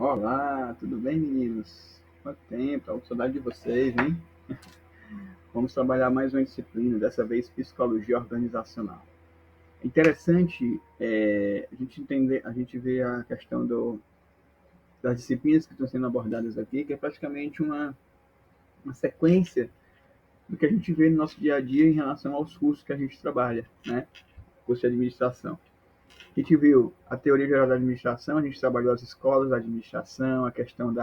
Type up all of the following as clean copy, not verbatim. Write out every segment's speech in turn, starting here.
Olá, tudo bem, meninos? Quanto tempo, tava com saudade de vocês, hein? Vamos trabalhar mais uma disciplina, dessa vez psicologia organizacional. É interessante a gente entender, a gente ver a questão das disciplinas que estão sendo abordadas aqui, que é praticamente uma sequência do que a gente vê no nosso dia a dia em relação aos cursos que a gente trabalha, né? Curso de administração. A gente viu a teoria geral da administração, a gente trabalhou as escolas da administração, a questão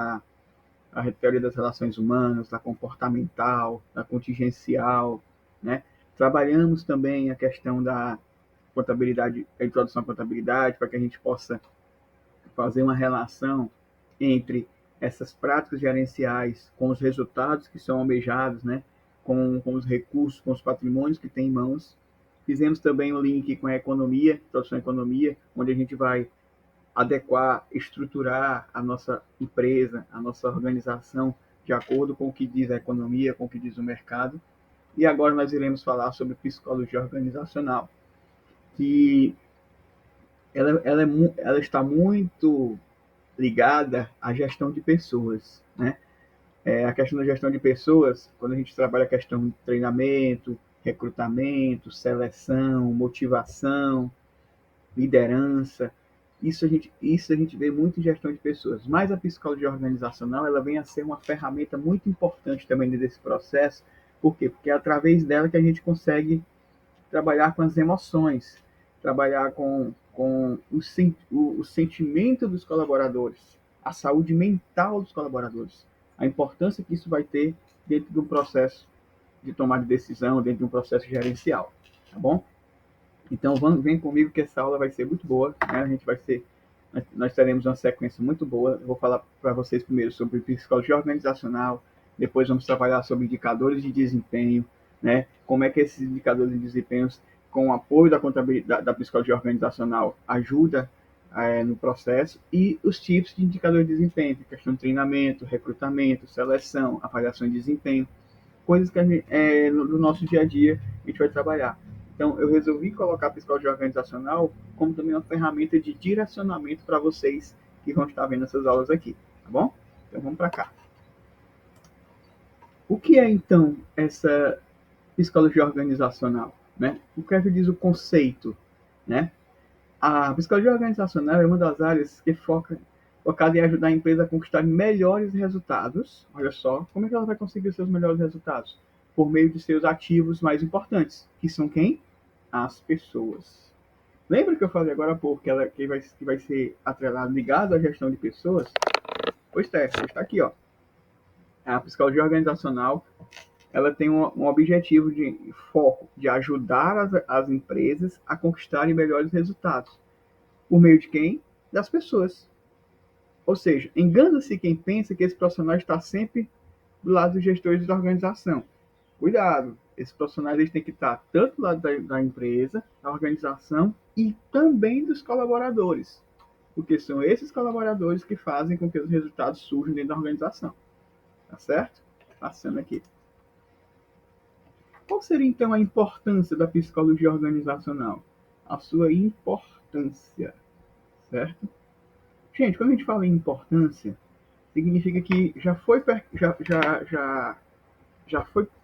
a teoria das relações humanas, da comportamental, da contingencial, né? Trabalhamos também a questão da contabilidade, a introdução à contabilidade, para que a gente possa fazer uma relação entre essas práticas gerenciais com os resultados que são almejados, né? Com os recursos, com os patrimônios que tem em mãos. Fizemos também o link com a economia, introdução à economia, onde a gente vai adequar, estruturar a nossa empresa, a nossa organização de acordo com o que diz a economia, com o que diz o mercado. E agora nós iremos falar sobre psicologia organizacional, que ela está muito ligada à gestão de pessoas, né? A questão da gestão de pessoas, quando a gente trabalha a questão de treinamento, recrutamento, seleção, motivação, liderança. Isso a gente vê muito em gestão de pessoas. Mas a psicologia organizacional ela vem a ser uma ferramenta muito importante também desse processo. Por quê? Porque é através dela que a gente consegue trabalhar com as emoções, trabalhar com o sentimento dos colaboradores, a saúde mental dos colaboradores, a importância que isso vai ter dentro de um processo de tomar de decisão, dentro de um processo gerencial. Tá bom? Então, vem comigo que essa aula vai ser muito boa, né? A gente vai ser, nós teremos uma sequência muito boa. Eu vou falar para vocês primeiro sobre psicologia organizacional, depois vamos trabalhar sobre indicadores de desempenho, né? Como é que esses indicadores de desempenho, com o apoio da contabilidade, da psicologia organizacional, ajuda no processo, e os tipos de indicadores de desempenho, questão de treinamento, recrutamento, seleção, avaliação de desempenho, coisas que no nosso dia a dia a gente vai trabalhar. Então, eu resolvi colocar a psicologia organizacional como também uma ferramenta de direcionamento para vocês que vão estar vendo essas aulas aqui, tá bom? Então, vamos para cá. O que é, então, essa psicologia organizacional? Né? O que é que diz o conceito? Né? A psicologia organizacional é uma das áreas que focada em ajudar a empresa a conquistar melhores resultados. Olha só, como é que ela vai conseguir os seus melhores resultados? Por meio de seus ativos mais importantes, que são quem? As pessoas. Lembra que eu falei agora há pouco que vai ser atrelado, ligado à gestão de pessoas? Pois é, está aqui, ó. A psicologia organizacional ela tem um objetivo de foco de ajudar as empresas a conquistarem melhores resultados. Por meio de quem? Das pessoas. Ou seja, engana-se quem pensa que esse profissional está sempre do lado dos gestores da organização. Cuidado, esses profissionais eles têm que estar tanto do lado da empresa, da organização e também dos colaboradores. Porque são esses colaboradores que fazem com que os resultados surjam dentro da organização. Tá certo? Passando aqui. Qual seria então a importância da psicologia organizacional? A sua importância, certo? Gente, quando a gente fala em importância, significa que já foi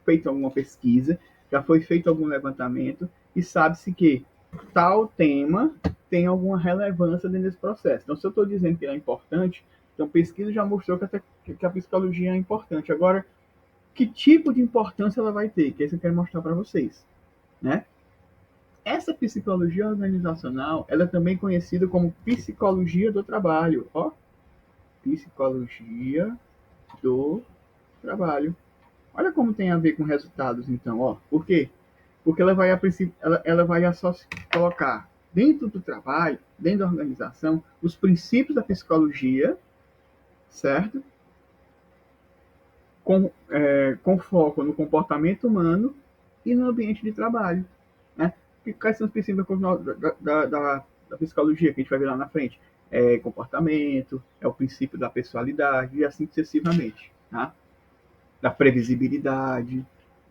feita alguma pesquisa, já foi feito algum levantamento e sabe-se que tal tema tem alguma relevância dentro desse processo. Então, se eu estou dizendo que ele é importante, então pesquisa já mostrou que a psicologia é importante. Agora, que tipo de importância ela vai ter? Que é isso que eu quero mostrar para vocês, né? Essa psicologia organizacional, ela é também conhecida como psicologia do trabalho. Ó, psicologia do trabalho. Olha como tem a ver com resultados, então, ó. Por quê? Porque ela vai colocar dentro do trabalho, dentro da organização, os princípios da psicologia, certo? Com foco no comportamento humano e no ambiente de trabalho, né? E quais são os princípios da psicologia que a gente vai ver lá na frente? É comportamento, é o princípio da pessoalidade e assim sucessivamente, tá? Da previsibilidade,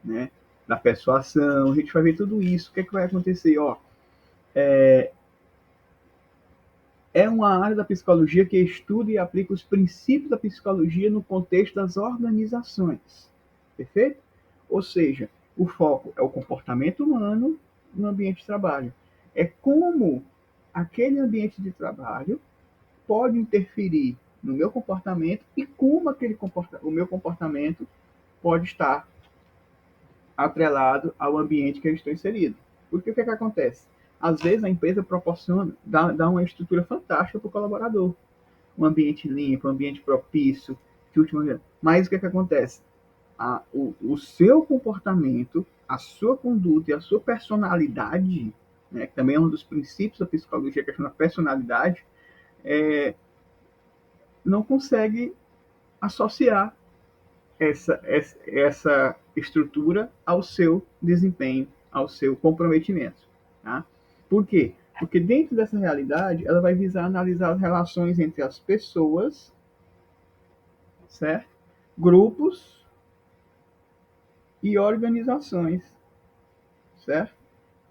né? Da persuasão, a gente vai ver tudo isso. O que é que vai acontecer? Ó, é uma área da psicologia que estuda e aplica os princípios da psicologia no contexto das organizações. Perfeito? Ou seja, o foco é o comportamento humano no ambiente de trabalho. É como aquele ambiente de trabalho pode interferir no meu comportamento e como o meu comportamento pode estar atrelado ao ambiente que eu estou inserido. Porque o que acontece? Às vezes a empresa proporciona, dá uma estrutura fantástica para o colaborador. Um ambiente limpo, um ambiente propício, mas o que acontece? O seu comportamento, a sua conduta e a sua personalidade, né, que também é um dos princípios da psicologia, que é a personalidade, não consegue associar essa estrutura ao seu desempenho, ao seu comprometimento. Tá? Por quê? Porque dentro dessa realidade, ela vai visar analisar as relações entre as pessoas, certo? Grupos e organizações, certo?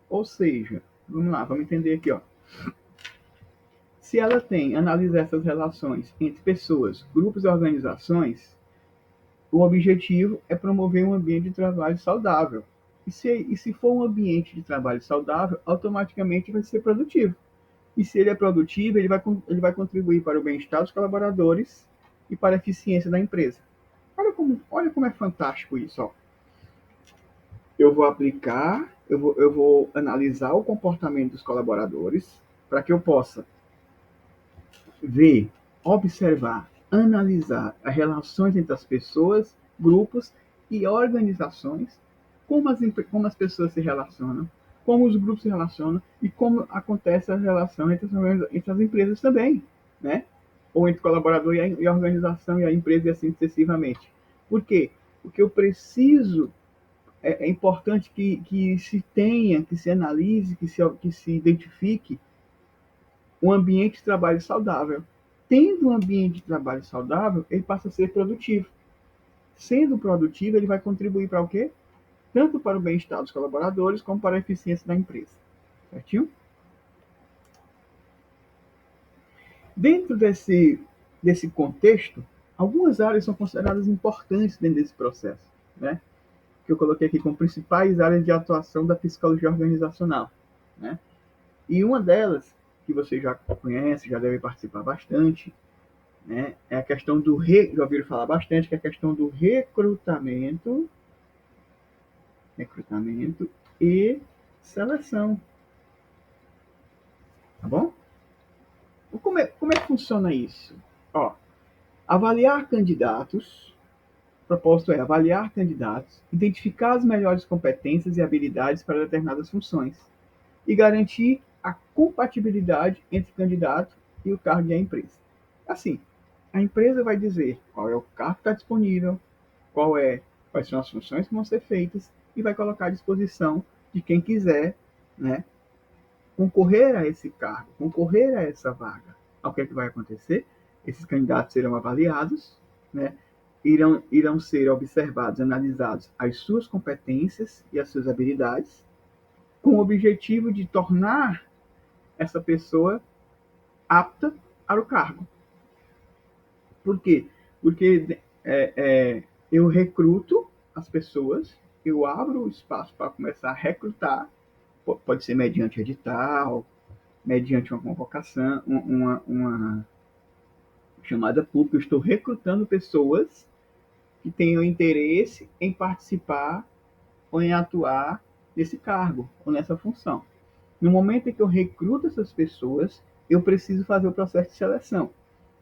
Ou seja, vamos lá, vamos entender aqui, ó. Se ela tem analisar essas relações entre pessoas, grupos e organizações, o objetivo é promover um ambiente de trabalho saudável. E se for um ambiente de trabalho saudável, automaticamente vai ser produtivo. E se ele é produtivo, ele vai contribuir para o bem-estar dos colaboradores e para a eficiência da empresa. Olha como é fantástico isso. Ó. Eu vou aplicar, eu vou analisar o comportamento dos colaboradores para que eu possa ver, observar, analisar as relações entre as pessoas, grupos e organizações, como as pessoas se relacionam, como os grupos se relacionam e como acontece a relação entre as empresas também, né? Ou entre o colaborador e a organização e a empresa e assim sucessivamente. Por quê? Porque eu preciso, é importante que se tenha, que se analise, que se identifique um ambiente de trabalho saudável. Tendo um ambiente de trabalho saudável, ele passa a ser produtivo. Sendo produtivo, ele vai contribuir para o quê? Tanto para o bem-estar dos colaboradores, como para a eficiência da empresa. Certinho? Dentro desse contexto, algumas áreas são consideradas importantes dentro desse processo, né? Que eu coloquei aqui como principais áreas de atuação da psicologia organizacional, né? E uma delas, que você já conhece, já deve participar bastante, né? É a questão já ouviram falar bastante, que é a questão do recrutamento e seleção, tá bom? Como é que funciona isso? Ó, avaliar candidatos, o propósito é avaliar candidatos, identificar as melhores competências e habilidades para determinadas funções e garantir a compatibilidade entre o candidato e o cargo e a empresa. Assim, a empresa vai dizer qual é o cargo que está disponível, quais são as funções que vão ser feitas e vai colocar à disposição de quem quiser, né, concorrer a esse cargo, concorrer a essa vaga. O que é que vai acontecer? Esses candidatos serão avaliados, né, irão ser observados, analisados as suas competências e as suas habilidades, com o objetivo de tornar essa pessoa apta para o cargo. Por quê? Porque eu recruto as pessoas, eu abro o espaço para começar a recrutar, pode ser mediante edital, mediante uma convocação, uma chamada pública, eu estou recrutando pessoas que tenham interesse em participar ou em atuar nesse cargo ou nessa função. No momento em que eu recruto essas pessoas, eu preciso fazer o processo de seleção.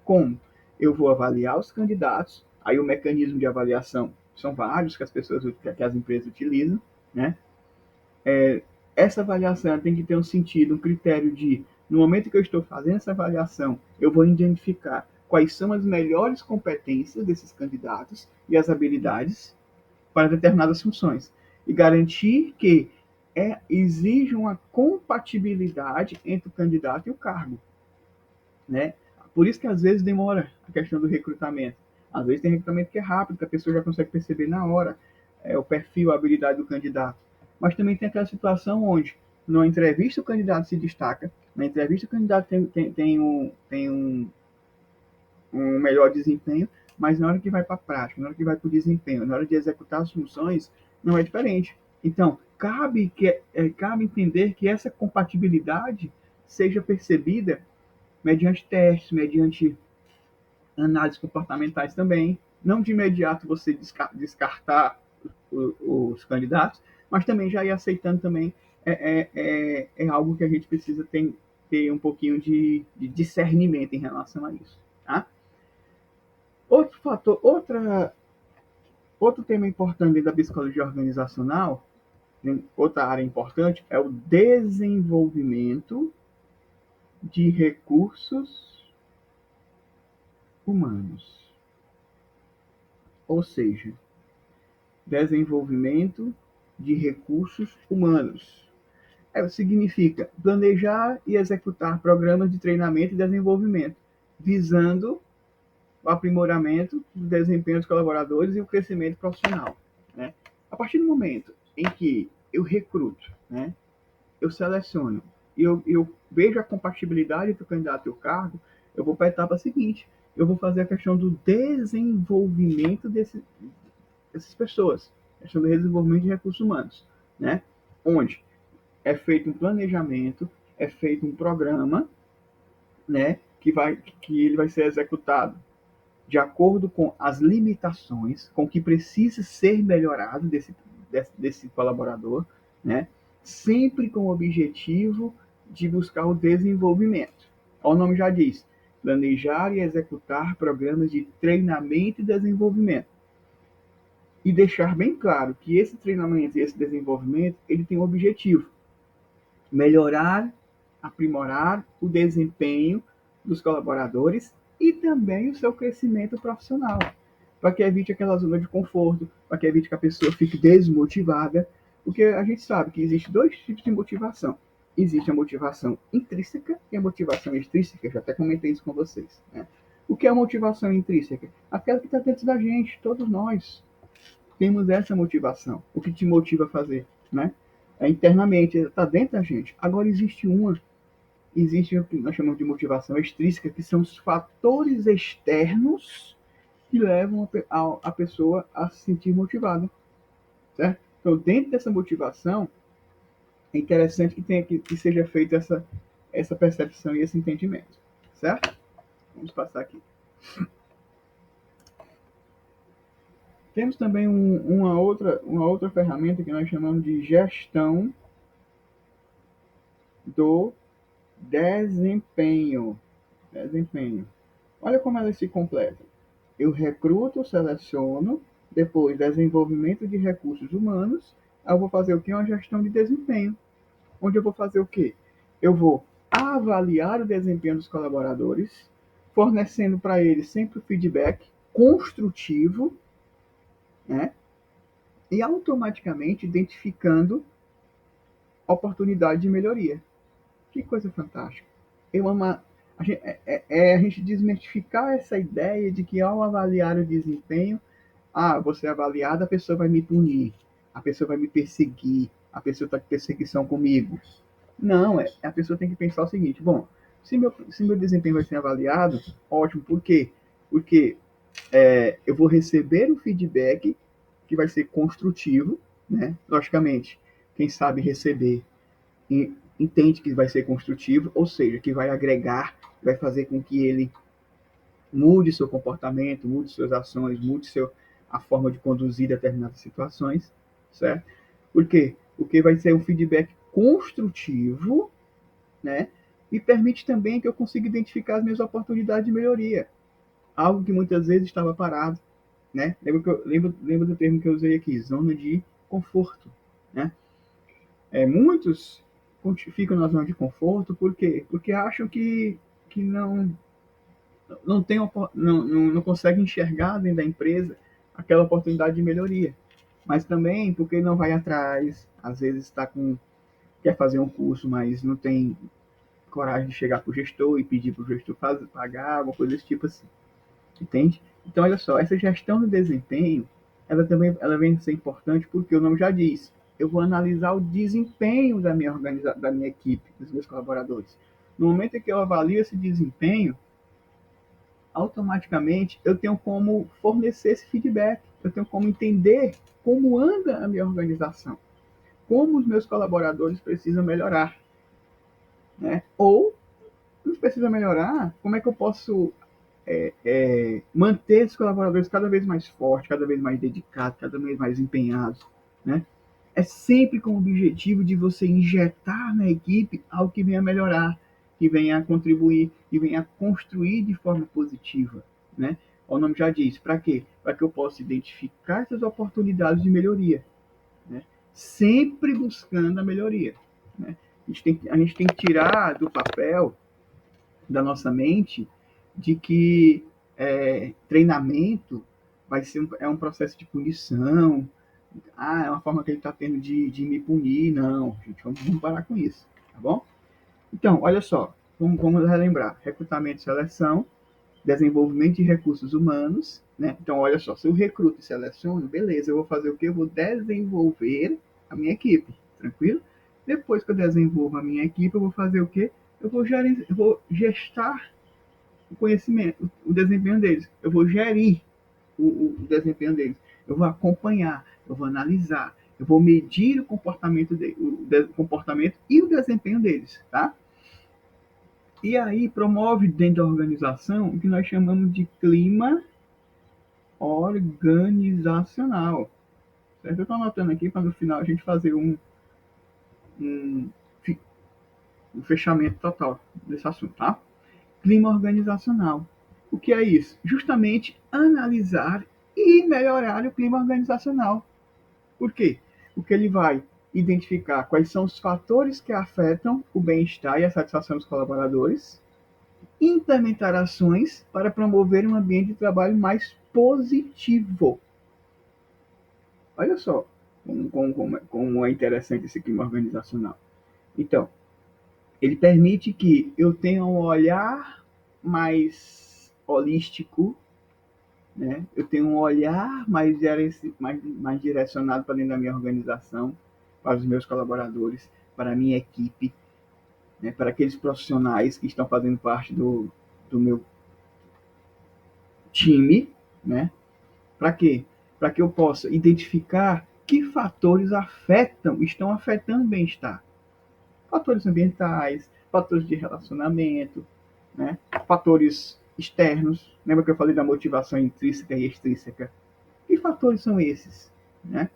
Como? Eu vou avaliar os candidatos, aí o mecanismo de avaliação são vários que as empresas utilizam, né? Essa avaliação tem que ter um sentido, um critério de, no momento que eu estou fazendo essa avaliação, eu vou identificar quais são as melhores competências desses candidatos e as habilidades para determinadas funções e garantir que exige uma compatibilidade entre o candidato e o cargo, né? Por isso que às vezes demora a questão do recrutamento. Às vezes tem recrutamento que é rápido, que a pessoa já consegue perceber na hora o perfil, a habilidade do candidato. Mas também tem aquela situação onde, numa entrevista, o candidato se destaca, Na entrevista, o candidato tem um melhor desempenho, mas na hora que vai para a prática, na hora que vai para o desempenho, na hora de executar as funções, não é diferente. Então, cabe entender que essa compatibilidade seja percebida mediante testes, mediante análises comportamentais também. Não de imediato você descartar os candidatos, mas também já ir aceitando também é algo que a gente precisa ter um pouquinho de discernimento em relação a isso. Tá? Outro fator, outro tema importante da psicologia organizacional, outra área importante, é o desenvolvimento de recursos humanos. Ou seja, desenvolvimento de recursos humanos. Significa planejar e executar programas de treinamento e desenvolvimento, visando o aprimoramento do desempenho dos colaboradores e o crescimento profissional. Né? A partir do momento em que eu recruto, né, eu seleciono e eu vejo a compatibilidade entre o candidato e o cargo, eu vou para a etapa seguinte. Eu vou fazer a questão do desenvolvimento dessas pessoas, a questão do desenvolvimento de recursos humanos, né? Onde é feito um planejamento, é feito um programa, né, que ele vai ser executado de acordo com as limitações, com o que precisa ser melhorado desse colaborador, né? Sempre com o objetivo de buscar o desenvolvimento. O nome já diz, planejar e executar programas de treinamento e desenvolvimento. E deixar bem claro que esse treinamento e esse desenvolvimento, ele tem um objetivo, melhorar, aprimorar o desempenho dos colaboradores e também o seu crescimento profissional, para que evite aquela zona de conforto, para que evite que a pessoa fique desmotivada, porque a gente sabe que existe dois tipos de motivação. Existe a motivação intrínseca e a motivação extrínseca, eu já até comentei isso com vocês. Né? O que é a motivação intrínseca? Aquela que está dentro da gente, todos nós temos essa motivação. O que te motiva a fazer, né? Internamente, está dentro da gente. Agora existe o que nós chamamos de motivação extrínseca, que são os fatores externos que levam a pessoa a se sentir motivada, certo? Então, dentro dessa motivação, é interessante que seja feita essa percepção e esse entendimento, certo? Vamos passar aqui. Temos também uma outra ferramenta que nós chamamos de gestão do desempenho. Olha como ela se completa. Eu recruto, seleciono, depois desenvolvimento de recursos humanos, eu vou fazer o quê? Uma gestão de desempenho. Onde eu vou fazer o quê? Eu vou avaliar o desempenho dos colaboradores, fornecendo para eles sempre o feedback construtivo, né? E automaticamente identificando oportunidade de melhoria. Que coisa fantástica. Eu amo a gente desmistificar essa ideia de que ao avaliar o desempenho, você é avaliado, a pessoa vai me punir, a pessoa vai me perseguir, a pessoa está de perseguição comigo. Não, a pessoa tem que pensar o seguinte, bom, se meu desempenho vai ser avaliado, ótimo, por quê? Porque eu vou receber o feedback que vai ser construtivo, né? Logicamente, quem sabe receber entende que vai ser construtivo, ou seja, que vai agregar, vai fazer com que ele mude seu comportamento, mude suas ações, mude a forma de conduzir determinadas situações, certo? Por quê? Porque vai ser um feedback construtivo, né? E permite também que eu consiga identificar as minhas oportunidades de melhoria, algo que muitas vezes estava parado, né? Lembra do termo que eu usei aqui, zona de conforto, né? Muitos ficam na zona de conforto, por quê? Porque acham que não, tem, não conseguem enxergar dentro da empresa aquela oportunidade de melhoria. Mas também porque não vai atrás, às vezes quer fazer um curso, mas não tem coragem de chegar para o gestor e pedir para o gestor pagar, alguma coisa desse tipo assim. Entende? Então, olha só, essa gestão do desempenho, ela vem a ser importante porque o nome já diz, eu vou analisar o desempenho da minha equipe, dos meus colaboradores. No momento em que eu avalio esse desempenho, automaticamente eu tenho como fornecer esse feedback, eu tenho como entender como anda a minha organização, como os meus colaboradores precisam melhorar, né? Ou não precisa melhorar, como é que eu posso manter esses colaboradores cada vez mais fortes, cada vez mais dedicados, cada vez mais empenhados, né? É sempre com o objetivo de você injetar na equipe algo que venha melhorar, que venha contribuir, que venha construir de forma positiva, né? O nome já diz, para quê? Para que eu possa identificar essas oportunidades de melhoria, né? Sempre buscando a melhoria, né? A gente tem que tirar do papel, da nossa mente, de que treinamento é um processo de punição. É uma forma que ele está tendo de me punir. Não, gente, vamos parar com isso, tá bom? Então, olha só, vamos relembrar: recrutamento e seleção, desenvolvimento de recursos humanos, né? Então, olha só, se eu recruto e seleciono, beleza, eu vou fazer o quê? Eu vou desenvolver a minha equipe, tranquilo? Depois que eu desenvolvo a minha equipe, eu vou fazer o quê? Eu vou gestar o conhecimento, o desempenho deles. Eu vou gerir o desempenho deles. Eu vou acompanhar, eu vou analisar, eu vou medir o comportamento e o desempenho deles, tá? E aí promove dentro da organização o que nós chamamos de clima organizacional. Certo? Eu estou anotando aqui para no final a gente fazer um, um fechamento total desse assunto, tá? Clima organizacional. O que é isso? Justamente analisar e melhorar o clima organizacional. Por quê? Porque ele vai identificar quais são os fatores que afetam o bem-estar e a satisfação dos colaboradores, implementar ações para promover um ambiente de trabalho mais positivo. Olha só como é interessante esse clima organizacional. Então, ele permite que eu tenha um olhar mais holístico, né? Eu tenho um olhar mais direcionado para dentro da minha organização, para os meus colaboradores, para a minha equipe, né? Para aqueles profissionais que estão fazendo parte do meu time, né? Para quê? Para que eu possa identificar que fatores estão afetando o bem-estar. Fatores ambientais, fatores de relacionamento, né? Fatores externos. Lembra que eu falei da motivação intrínseca e extrínseca? Que fatores são esses? Né?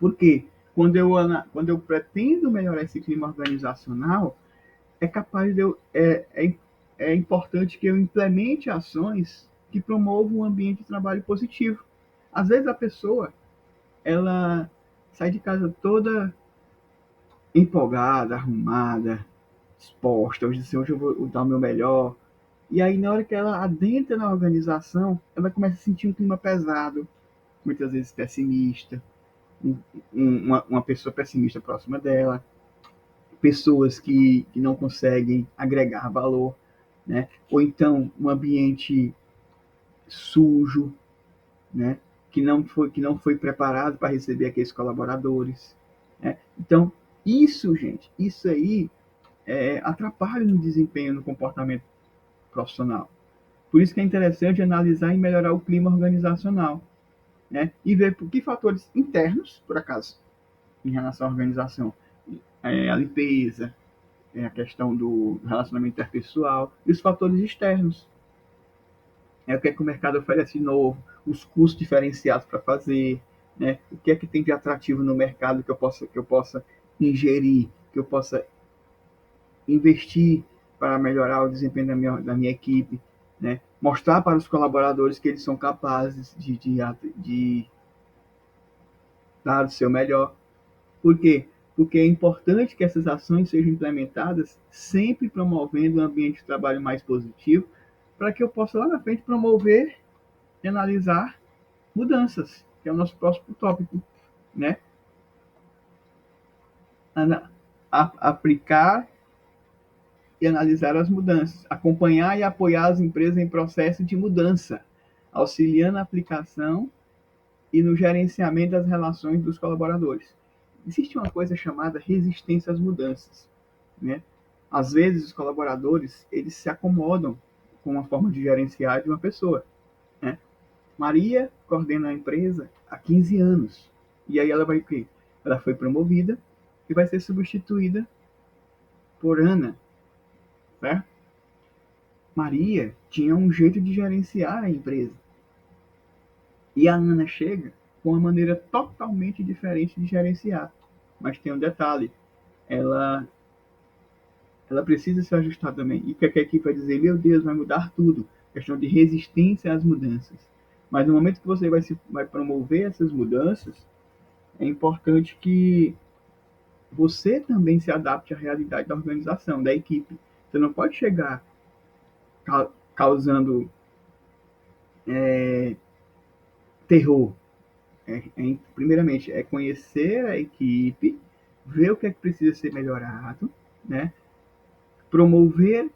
Porque quando eu pretendo melhorar esse clima organizacional, é capaz de é importante que eu implemente ações que promovam um ambiente de trabalho positivo. Às vezes a pessoa ela sai de casa toda empolgada, arrumada, exposta. Hoje eu vou dar o meu melhor. E aí, na hora que ela adentra na organização, ela começa a sentir um clima pesado, muitas vezes pessimista, uma pessoa pessimista próxima dela, pessoas que não conseguem agregar valor, né? Ou então um ambiente sujo, né? Que não foi preparado para receber aqueles colaboradores, né? Então, isso aí atrapalha no desempenho, no comportamento profissional. Por isso que é interessante analisar e melhorar o clima organizacional, né? E ver por que fatores internos, por acaso, em relação à organização, a limpeza, a questão do relacionamento interpessoal, e os fatores externos. O que é que o mercado oferece de novo, os custos diferenciados para fazer, né? O que é que tem de atrativo no mercado que eu possa ingerir, que eu possa investir para melhorar o desempenho da minha equipe, né? Mostrar para os colaboradores que eles são capazes de dar o seu melhor. Por quê? Porque é importante que essas ações sejam implementadas sempre promovendo um ambiente de trabalho mais positivo, para que eu possa lá na frente promover e analisar mudanças, que é o nosso próximo tópico, né? Aplicar e analisar as mudanças, acompanhar e apoiar as empresas em processo de mudança, auxiliando a aplicação e no gerenciamento das relações dos colaboradores. Existe uma coisa chamada resistência às mudanças, né? Às vezes, os colaboradores, eles se acomodam com uma forma de gerenciar de uma pessoa, né? Maria coordena a empresa há 15 anos. E aí ela vai o quê? Ela foi promovida e vai ser substituída por Ana, certo? Maria tinha um jeito de gerenciar a empresa. E a Ana chega com uma maneira totalmente diferente de gerenciar. Mas tem um detalhe, ela, ela precisa se ajustar também. E o que a equipe vai dizer? Meu Deus, vai mudar tudo. Questão de resistência às mudanças. Mas no momento que você vai promover essas mudanças, é importante que você também se adapte à realidade da organização, da equipe. Você não pode chegar causando terror. Primeiramente, é conhecer a equipe, ver o que é que precisa ser melhorado, né? Promover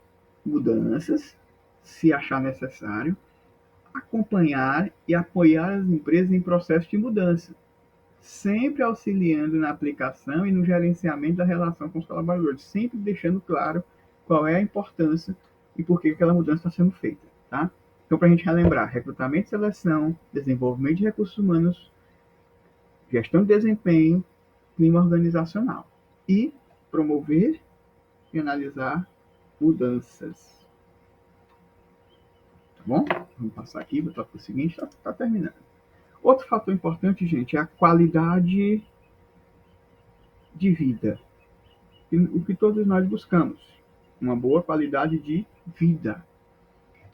mudanças, se achar necessário, acompanhar e apoiar as empresas em processo de mudança, sempre auxiliando na aplicação e no gerenciamento da relação com os colaboradores, sempre deixando claro qual é a importância e por que aquela mudança está sendo feita, tá? Então, para a gente relembrar, recrutamento e seleção, desenvolvimento de recursos humanos, gestão de desempenho, clima organizacional e promover e analisar mudanças. Tá bom? Vamos passar aqui, botar para o seguinte, tá terminando. Outro fator importante, gente, é a qualidade de vida. O que todos nós buscamos, uma boa qualidade de vida.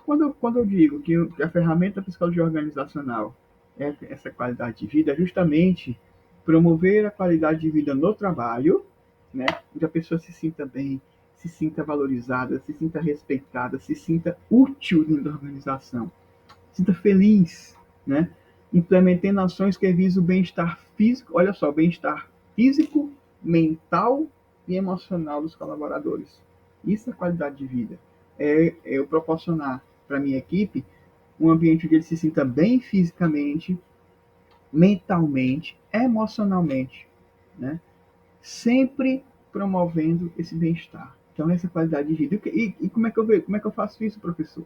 Quando eu digo que a ferramenta da psicologia organizacional é essa qualidade de vida, é justamente promover a qualidade de vida no trabalho, né? Onde a pessoa se sinta bem, se sinta valorizada, se sinta respeitada, se sinta útil dentro da organização, se sinta feliz, né? Implementando ações que visam o bem-estar físico, olha só, bem-estar físico, mental e emocional dos colaboradores. Isso é qualidade de vida. É eu proporcionar para a minha equipe um ambiente onde ele se sinta bem fisicamente, mentalmente, emocionalmente, né? Sempre promovendo esse bem-estar. Então, essa qualidade de vida. E como é que eu vejo? Como é que eu faço isso, professor?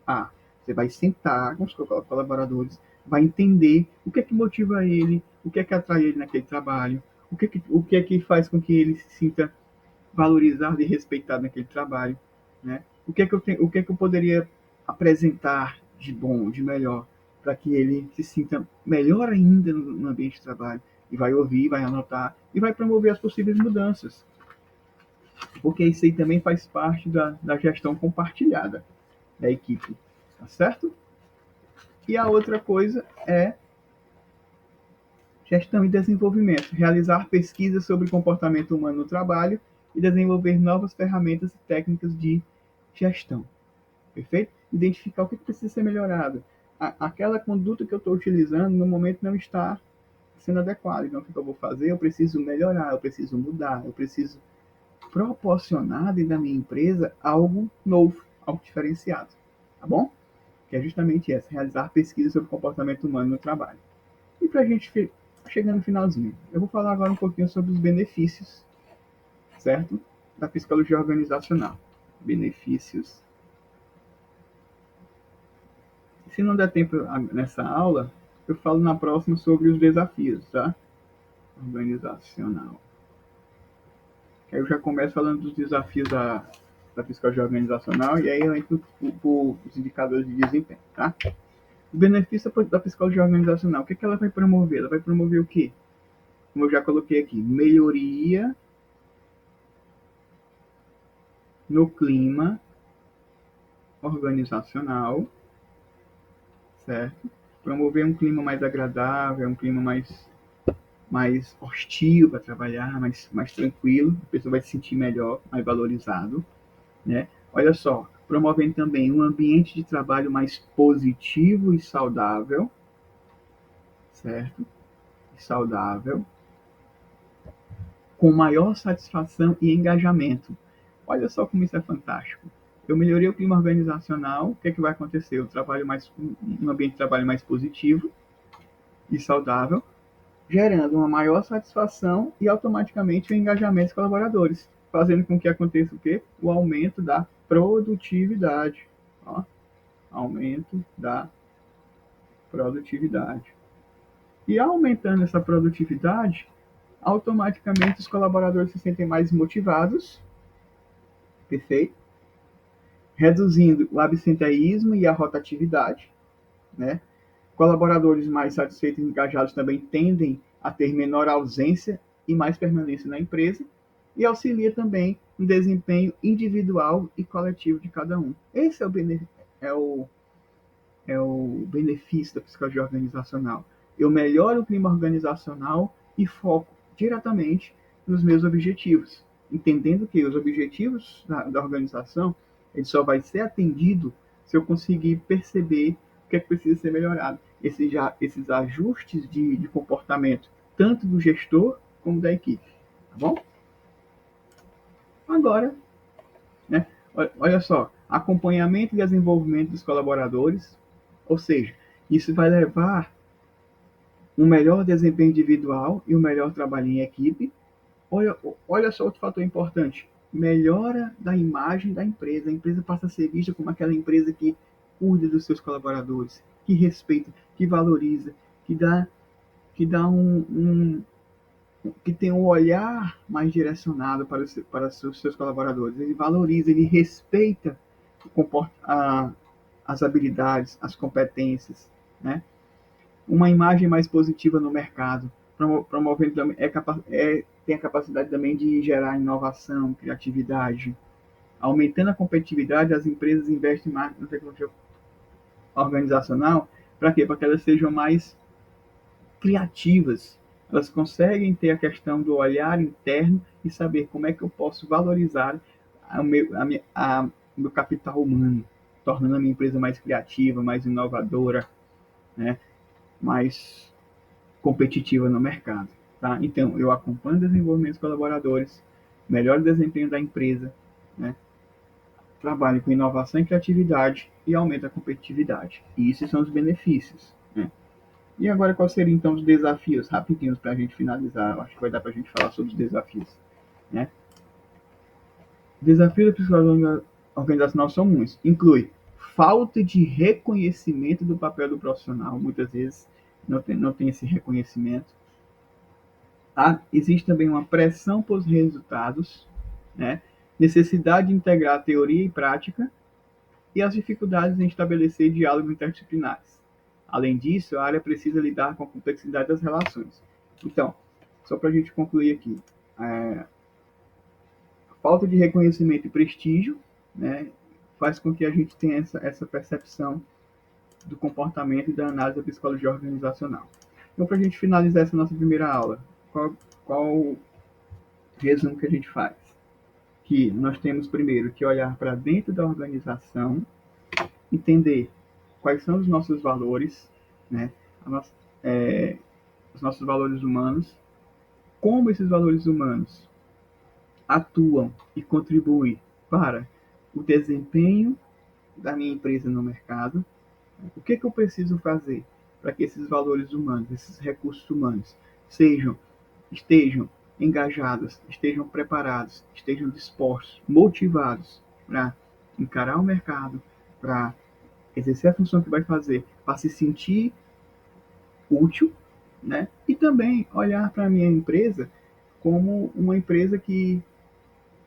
Você vai sentar com os colaboradores, vai entender o que é que motiva ele, o que é que atrai ele naquele trabalho, o que é que faz com que ele se sinta valorizado e respeitado naquele trabalho, né? O que é que eu poderia apresentar de bom, de melhor, para que ele se sinta melhor ainda no ambiente de trabalho e vai ouvir, vai anotar e vai promover as possíveis mudanças, porque isso aí também faz parte da gestão compartilhada da equipe, tá certo? E a outra coisa é gestão e desenvolvimento, realizar pesquisas sobre comportamento humano no trabalho e desenvolver novas ferramentas e técnicas de gestão. Perfeito? Identificar o que precisa ser melhorado. Aquela conduta que eu estou utilizando no momento não está sendo adequada. Então, o que eu vou fazer? Eu preciso melhorar, eu preciso mudar, eu preciso proporcionar dentro da minha empresa algo novo, algo diferenciado. Tá bom? Que é justamente essa, realizar pesquisas sobre comportamento humano no trabalho. E para a gente chegar no finalzinho, eu vou falar agora um pouquinho sobre os benefícios, certo? Da psicologia organizacional. Benefícios. Se não der tempo nessa aula, eu falo na próxima sobre os desafios, tá? Organizacional. Aí eu já começo falando dos desafios da psicologia organizacional e aí eu entro por os indicadores de desempenho, tá? O benefício da psicologia organizacional, o que ela vai promover? Ela vai promover o quê? Como eu já coloquei aqui, melhoria no clima organizacional, certo? Promover um clima mais agradável, um clima mais hostil para trabalhar, mais tranquilo, a pessoa vai se sentir melhor, mais valorizado, né? Olha só, promovendo também um ambiente de trabalho mais positivo e saudável, certo? E saudável, com maior satisfação e engajamento. Olha só como isso é fantástico. Eu melhorei o clima organizacional, o que é que vai acontecer? Um ambiente de trabalho mais positivo e saudável, gerando uma maior satisfação e automaticamente o engajamento dos colaboradores. fazendo com que aconteça o quê? O aumento da produtividade. Ó, aumento da produtividade. E aumentando essa produtividade, automaticamente os colaboradores se sentem mais motivados, perfeito? Reduzindo o absenteísmo e a rotatividade, né? Colaboradores mais satisfeitos e engajados também tendem a ter menor ausência e mais permanência na empresa e auxilia também no desempenho individual e coletivo de cada um. Esse é o, é o benefício da psicologia organizacional. Eu melhoro o clima organizacional e foco diretamente nos meus objetivos, entendendo que os objetivos da organização ele só vai ser atendido se eu conseguir perceber o que é que precisa ser melhorado. Esses ajustes de comportamento, tanto do gestor como da equipe. Tá bom? Agora, né, olha só, acompanhamento e desenvolvimento dos colaboradores, ou seja, isso vai levar um melhor desempenho individual e um melhor trabalho em equipe. Olha só outro fator importante, melhora da imagem da empresa. A empresa passa a ser vista como aquela empresa que cuida dos seus colaboradores, que respeita, que valoriza, que dá que tem um olhar mais direcionado para os seus colaboradores. Ele valoriza, ele respeita as habilidades, as competências, né? Uma imagem mais positiva no mercado, promovendo também, tem a capacidade também de gerar inovação, criatividade. Aumentando a competitividade, as empresas investem mais na tecnologia organizacional, para quê? Para que elas sejam mais criativas. Elas conseguem ter a questão do olhar interno e saber como é que eu posso valorizar o meu capital humano, tornando a minha empresa mais criativa, mais inovadora, né? Mais competitiva no mercado. Tá? Então, eu acompanho o desenvolvimento dos colaboradores, melhor desempenho da empresa, né? Trabalho com inovação e criatividade e aumento a competitividade. E esses são os benefícios. Né? E agora, quais seriam então os desafios, rapidinhos, para a gente finalizar? Eu acho que vai dar para a gente falar sobre os desafios. Né? Desafios da psicologia organizacional são muitos. Inclui falta de reconhecimento do papel do profissional. Muitas vezes não tem esse reconhecimento. Existe também uma pressão por resultados, né? Necessidade de integrar teoria e prática e as dificuldades em estabelecer diálogos interdisciplinares. Além disso, a área precisa lidar com a complexidade das relações. Então, só para a gente concluir aqui, falta de reconhecimento e prestígio, né, faz com que a gente tenha essa percepção do comportamento e da análise da psicologia organizacional. Então, para a gente finalizar essa nossa primeira aula, qual o resumo que a gente faz? Que nós temos primeiro que olhar para dentro da organização, entender quais são os nossos valores, né? Nossa, os nossos valores humanos, como esses valores humanos atuam e contribuem para o desempenho da minha empresa no mercado, o que eu preciso fazer para que esses valores humanos, esses recursos humanos, estejam engajados, estejam preparados, estejam dispostos, motivados para encarar o mercado, para exercer a função que vai fazer, para se sentir útil, né? E também olhar para a minha empresa como uma empresa que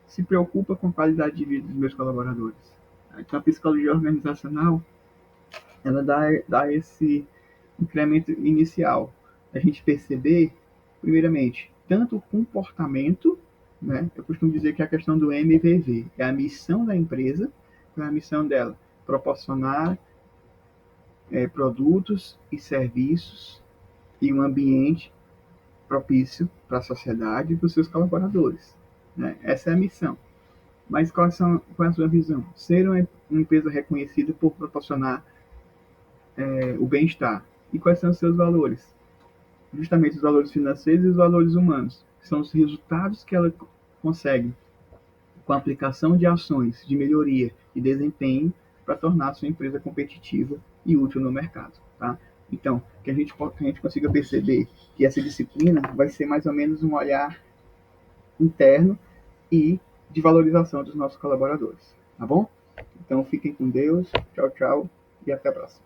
se preocupa com a qualidade de vida dos meus colaboradores. Então, a psicologia organizacional, ela dá esse incremento inicial. A gente perceber, primeiramente, tanto o comportamento, né? Eu costumo dizer que é a questão do MVV, é a missão da empresa, é a missão dela, proporcionar produtos e serviços e um ambiente propício para a sociedade e para os seus colaboradores. Né? Essa é a missão. Mas qual é a sua visão? Ser uma empresa reconhecida por proporcionar o bem-estar. E quais são os seus valores? Justamente os valores financeiros e os valores humanos. São os resultados que ela consegue com a aplicação de ações de melhoria e desempenho para tornar a sua empresa competitiva e útil no mercado. Tá? Então, que a gente consiga perceber que essa disciplina vai ser mais ou menos um olhar interno e de valorização dos nossos colaboradores, tá bom? Então fiquem com Deus, tchau, tchau e até a próxima.